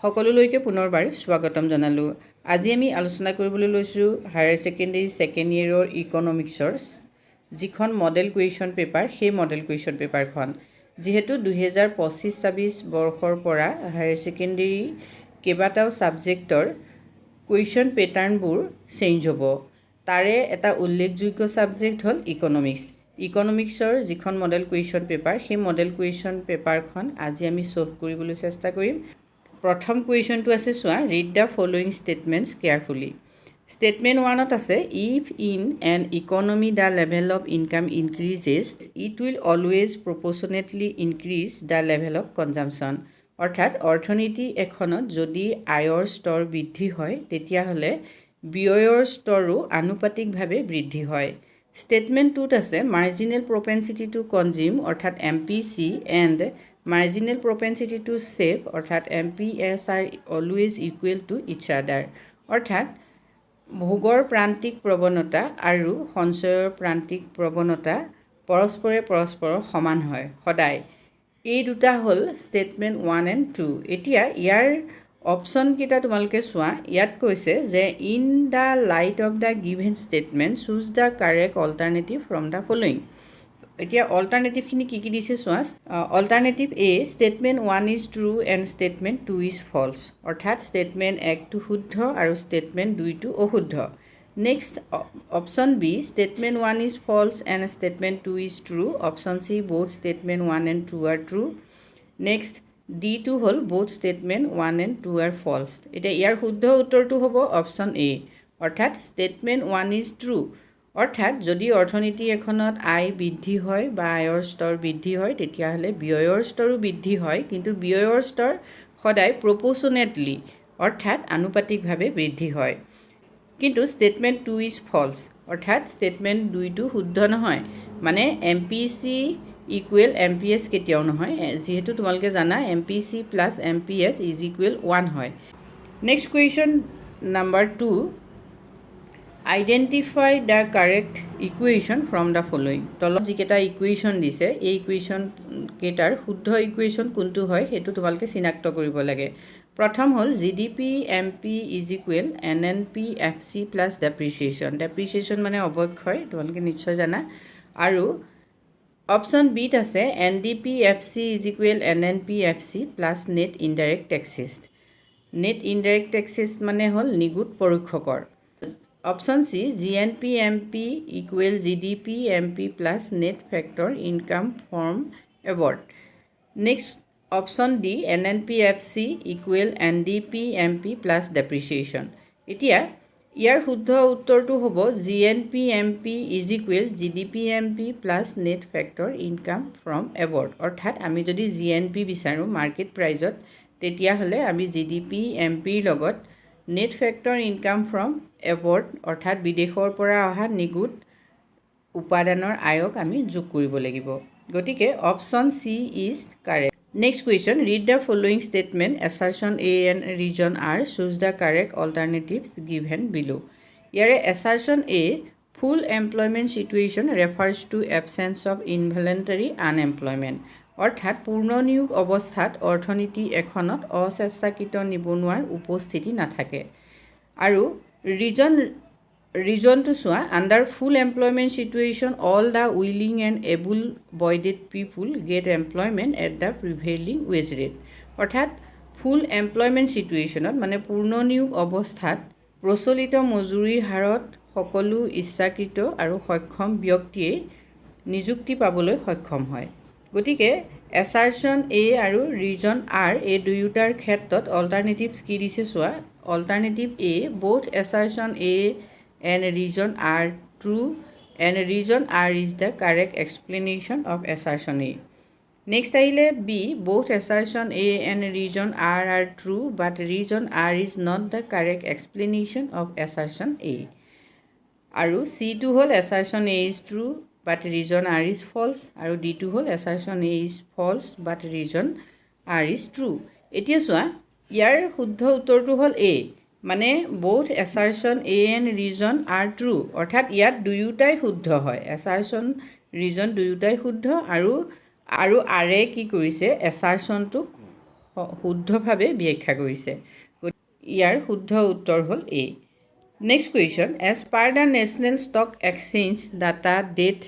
সকলোলৈকে পুনৰবাৰ স্বাগতম জনালোঁ। আজি আমি আলোচনা কৰিবলৈ লৈছোঁ হায়াৰ ছেকেণ্ডেৰী ছেকেণ্ড ইয়েৰৰ ইকনমিক্সৰ যিখন মডেল কুৱেশ্যন পেপাৰ, সেই মডেল কুৱেশ্যন পেপাৰখন যিহেতু 2025-26 বৰ্ষৰ পৰা হায়াৰ ছেকেণ্ডেৰী কেইবাটাও ছাবজেক্টৰ কুৱেশ্যন পেটাৰ্ণবোৰ চেঞ্জ হ'ব। তাৰে এটা উল্লেখযোগ্য ছাবজেক্ট হ'ল ইকনমিক্সৰ যিখন মডেল কুৱেশ্যন পেপাৰ, সেই মডেল কুৱেশ্যন পেপাৰখন আজি আমি সলভ কৰিবলৈ চেষ্টা কৰিম। প্ৰথম কুৱেশ্যনটো আছে চোৱা, read the following statements carefully. Statement 1ত আছে, if in an economy the level of income increases it will always proportionately increase the level of consumption. অৰ্থাৎ অৰ্থনীতি এখনত যদি আয়ৰ স্তৰ বৃদ্ধি হয় তেতিয়াহ'লে ব্যয়ৰ স্তৰো আনুপাতিকভাৱে বৃদ্ধি হয়। ষ্টেটমেণ্ট 2ত আছে, মাৰ্জিনেল প্ৰপেনচিটি টু কনজিউম অৰ্থাৎ MPC and marginal propensity to save অৰ্থাৎ MPS are always equal to each other। অৰ্থাৎ ভোগৰ প্ৰান্তিক প্ৰৱণতা আৰু সঞ্চয়ৰ প্ৰান্তিক প্ৰৱণতা পৰস্পৰৰ সমান হয় সদায়। এই দুটা হ'ল ষ্টেটমেণ্ট 1 and 2। এতিয়া ইয়াৰ অপশ্যনকেইটা তোমালোকে চোৱা। ইয়াত কৈছে যে in the light of the given statement choose the correct alternative from the following. এতিয়া অল্টাৰনেটিভখিনি কি দিছে চোৱা। Alternative A, statement 1 is true and statement 2 is false. অৰ্থাৎ ষ্টেটমেণ্ট 1টো শুদ্ধ আৰু ষ্টেটমেণ্ট 2টো অশুদ্ধ। Next option B, statement 1 is false and statement 2 is true. Option C, both statement 1 and 2 are true. Next ditto হ'ল both statement 1 and 2 R falls. এতিয়া ইয়াৰ শুদ্ধ উত্তৰটো হ'ব অপশ্যন এ, অৰ্থাৎ ষ্টেটমেণ্ট 1 ইজ ট্ৰু। অৰ্থাৎ যদি অৰ্থনীতি এখনত আয় বৃদ্ধি হয় বা আয়ৰ স্তৰ বৃদ্ধি হয় তেতিয়াহ'লে ব্যয়ৰ স্তৰো বৃদ্ধি হয়, কিন্তু ব্যয়ৰ স্তৰ সদায় প্ৰপ'ৰ্চনেটলি অৰ্থাৎ আনুপাতিকভাৱে বৃদ্ধি হয়। কিন্তু ষ্টেটমেণ্ট 2 ইজ ফল্ছ, অৰ্থাৎ ষ্টেটমেণ্ট 2টো শুদ্ধ নহয়। মানে MPC ইকুৱেল MPS কেতিয়াও নহয়, যিহেতু তোমালোকে জানা MPC plus MPS is equal 1 হয়। Next question number 2, identify the correct equation from the following. তলত যিকেইটা ইকুৱেশ্যন দিছে এই ইকুৱেশ্যন কেইটাৰ শুদ্ধ ইকুৱেশ্যন কোনটো হয় সেইটো তোমালোকে চিনাক্ত কৰিব লাগে। প্ৰথম হ'ল GDP MP is equal NNP FC plus depreciation. Depreciation মানে অৱক্ষয়, তোমালোকে নিশ্চয় জানা। আৰু অপশ্যন বিত আছে NDP FC is equal NNP FC plus net indirect taxes. Net indirect taxes মানে হ'ল নিগুত পৰোক্ষ কৰ। Option C, GNP MP equal GDP MP plus net factor income from abroad. Next option D, NNP FC equal NDP MP plus depreciation. এতিয়া ইয়াৰ শুদ্ধ উত্তৰটো হ'ব GNP MP is equal GDP MP plus net factor income from abroad. অৰ্থাৎ আমি যদি GNP বিচাৰোঁ market প্ৰাইজত তেতিয়াহ'লে আমি GDP MPৰ লগত net factor income from abroad অৰ্থাৎ বিদেশৰ পৰা অহা নিগুত উপাদানৰ আয়ক আমি যোগ কৰিব লাগিব। গতিকে option C is correct. Next question, read the following statement assertion A and reason R choose the correct alternatives given below. ইয়াৰে assertion A, full employment situation refers to absence of involuntary unemployment. অৰ্থাৎ পূৰ্ণ নিয়োগ অৱস্থাত অৰ্থনীতি এখনত অস্বেচ্ছাকৃত নিবনুৱাৰ উপস্থিতি নাথাকে। আৰু ৰিজনটো চোৱা, under full employment situation all the willing and able bodied people get employment at the prevailing wage rate. অৰ্থাৎ ফুল এমপ্লয়মেণ্ট চিটুৱেশ্যনত মানে পূৰ্ণ নিয়োগ অৱস্থাত প্ৰচলিত মজুৰিৰ হাৰত সকলো ইচ্ছাকৃত আৰু সক্ষম ব্যক্তিয়ে নিযুক্তি পাবলৈ সক্ষম হয়। গতিকে এছাৰশ্যন এ আৰু ৰিজন আৰ এই দুয়োটাৰ ক্ষেত্ৰত অল্টাৰনেটিভছ কি দিছে চোৱা। Alternative A, both assertion A and reason R true and reason R is the correct explanation of assertion A. Next আহিলে B, both assertion A and reason R true but reason R is not the correct explanation of assertion A. আৰু চিটো হ'ল assertion A is true but reason R is false. আৰু ডিটো হ'ল assertion A is false but reason R is true. এতিয়া চোৱা, ইয়াৰ শুদ্ধ উত্তৰটো হ'ল এ, মানে both assertion A and reason R true. অৰ্থাৎ ইয়াত দুয়োটাই শুদ্ধ হয়, এছাৰশ্যন ৰিজন দুয়োটাই শুদ্ধ। আৰু আৰে কি কৰিছে, এছাৰশ্যনটোক শুদ্ধভাৱে ব্যাখ্যা কৰিছে ইয়াৰ শুদ্ধ উত্তৰ হ'ল A next question as per the national stock exchange data date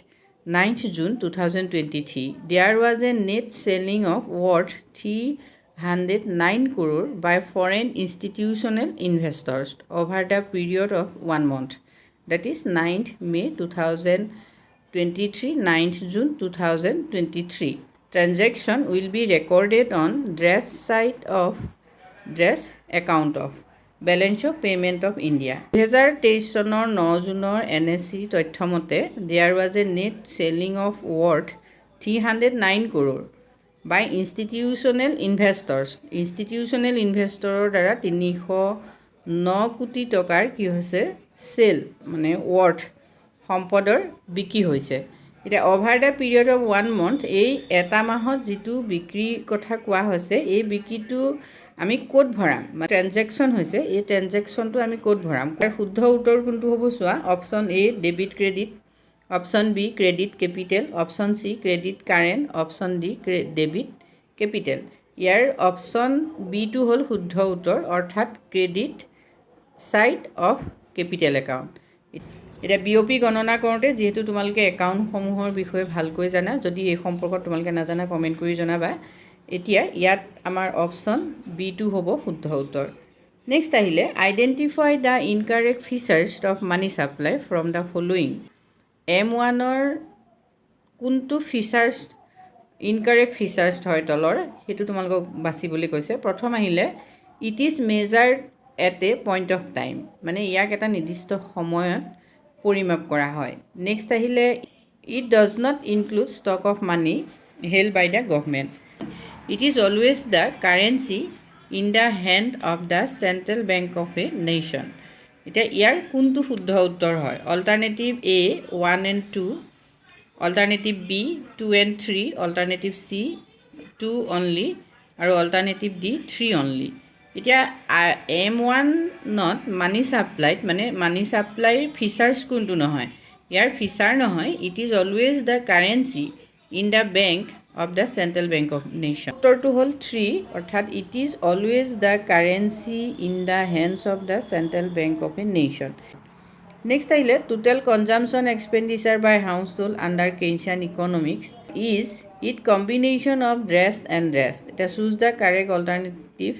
9th June 2023 there was a net selling of worth 309 crore by foreign institutional investors over the period of 1 month that is 9th May 2023 9th June 2023 transaction will be recorded on DRES site of DRES account of Balance of Payment of India 2023 চনৰ 9 জুনৰ NSE তথ্যমতে there was a net selling of worth 309 crore by institutional investors দ্বাৰা 309 কোটি টকাৰ কি হৈছে cell মানে worth সম্পদৰ বিক্ৰী হৈছে এটা over the period of 1 month এই এটা মাহত যেটো বিক্ৰী কথা কোৱা হৈছে এই বিক্ৰীটো আমি কোড ভৰাম ট্ৰানজাকশন হৈছে এই ট্ৰানজাকশনটো আমি কোড ভৰাম তাৰ শুদ্ধ উত্তৰ কোনটো হ'ব চোৱা option A debit credit option B credit capital option C credit current option D debit capital ইয়াৰ অপচন বি টু হ'ল শুদ্ধ উত্তৰ অৰ্থাৎ credit side of capital account এটা বিওপি গণনা কৰোঁতে যেহেতু তোমালোকে একাউন্ট সমূহৰ বিষয়ে ভালকৈ জানা যদি এই সম্পৰ্কত তোমালোকে নাজানা কমেন্ট কৰি জনাবা এতিয়া ইয়াত আমাৰ অপচন বি টু হ'ব শুদ্ধ উত্তৰ নেক্সট আহিলে identify the incorrect features of money supply from the following M1 ৰ কোনটো ফিচাৰ্স ইনকাৰেক্ট ফিচাৰ্স হয় তলৰ হেতু তোমালোকক বাছিবলৈ কৈছে প্ৰথম আহিলে it is measured at A point of time মানে ইয়াক এটা নিৰ্দিষ্ট সময়ত পৰিমাপ কৰা হয় নেক্সট আহিলে it does not include stock of money held by the government It is always the currency in the hand of the central bank of a nation. এটা ইয়াৰ কোনটো শুদ্ধ উত্তৰ হয় alternative A 1 and 2 alternative B 2 and 3 alternative C 2 only আৰু alternative D 3 only এতিয়া M1 not মানি সাপ্লাইত মানে মানি supply ফিচাৰ্স কোনটো নহয় ইয়াৰ ফিচাৰ নহয় it is always the currency in the bank of the central bank of nation উত্তৰটো হ'ল 3 অৰ্থাৎ it is always the currency in the hands of the central bank of a nation next আহিলে total consumption expenditure by household under Keynesian economics is it combination of dress and rest এটা choose the correct alternative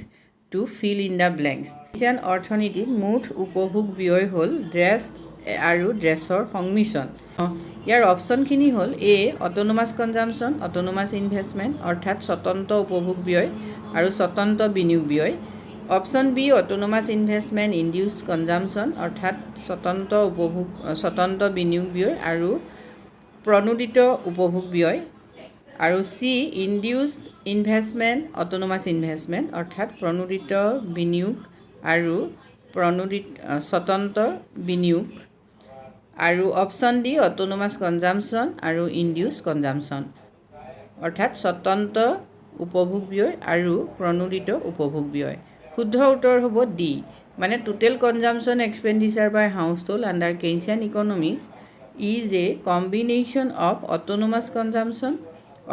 to fill in the blanks Keynesian অৰ্থনীতিত মুঠ উপভোগ ব্যয় হ'ল dress আৰু ড্ৰেছৰ সংমিশ্ৰণ ইয়াৰ অপচনখিনি হ'ল A autonomous consumption autonomous investment অৰ্থাৎ স্বতন্ত্ৰ উপভোগ ব্যয় আৰু স্বতন্ত্ৰ বিনিয়োগ ব্যয় অপচন B autonomous investment induced consumption অৰ্থাৎ স্বতন্ত্ৰ বিনিয়োগ ব্যয় আৰু প্ৰণোদিত উপভোগ ব্যয় আৰু C induced investment autonomous investment অৰ্থাৎ প্ৰণোদিত বিনিয়োগ আৰু স্বতন্ত্ৰ বিনিয়োগ আৰু অপচন ডি অটোনোমাস কনজাম্পশন আৰু ইনডিউস কনজাম্পশন অৰ্থাৎ স্বতন্ত্ৰ উপভোগ ব্যয় আৰু প্ৰণোদিত উপভোগ ব্যয় শুদ্ধ উত্তৰ হ'ব ডি মানে total consumption expenditure by household under Keynesian economics is a combination of autonomous consumption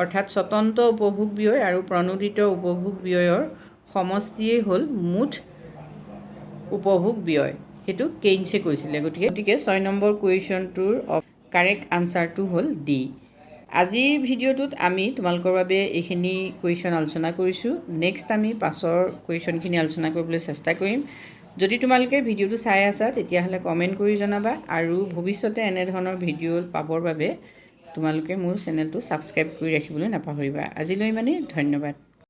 অৰ্থাৎ স্বতন্ত্ৰ উপভোগ ব্যয় আৰু প্ৰণোদিত উপভোগ ব্যয়ৰ সমষ্টিয়ে হ'ল মুঠ উপভোগ ব্যয় হেতু কেইনছে কৈছিলে গতিকে 6 নম্বৰ কুৱেশ্যনটোৰ কাৰেক্ট আনসাৰটো হ'ল ডি আজি ভিডিঅ'টোত আমি তোমালোকৰ বাবে এইখিনি কুৱেশ্যন আলোচনা কৰিছোঁ নেক্সট আমি পাছৰ কুৱেশ্যনখিনি আলোচনা কৰিবলৈ চেষ্টা কৰিম যদি তোমালোকে ভিডিঅ'টো চাই আছা তেতিয়াহ'লে কমেন্ট কৰি জনাবা আৰু ভৱিষ্যতে এনে ধৰণৰ ভিডিঅ' পাবৰ বাবে তোমালোকে মোৰ চেনেলটো সাবস্ক্ৰাইব কৰি ৰাখিবলৈ নাপাহৰিবা আজিলৈ মানে ধন্যবাদ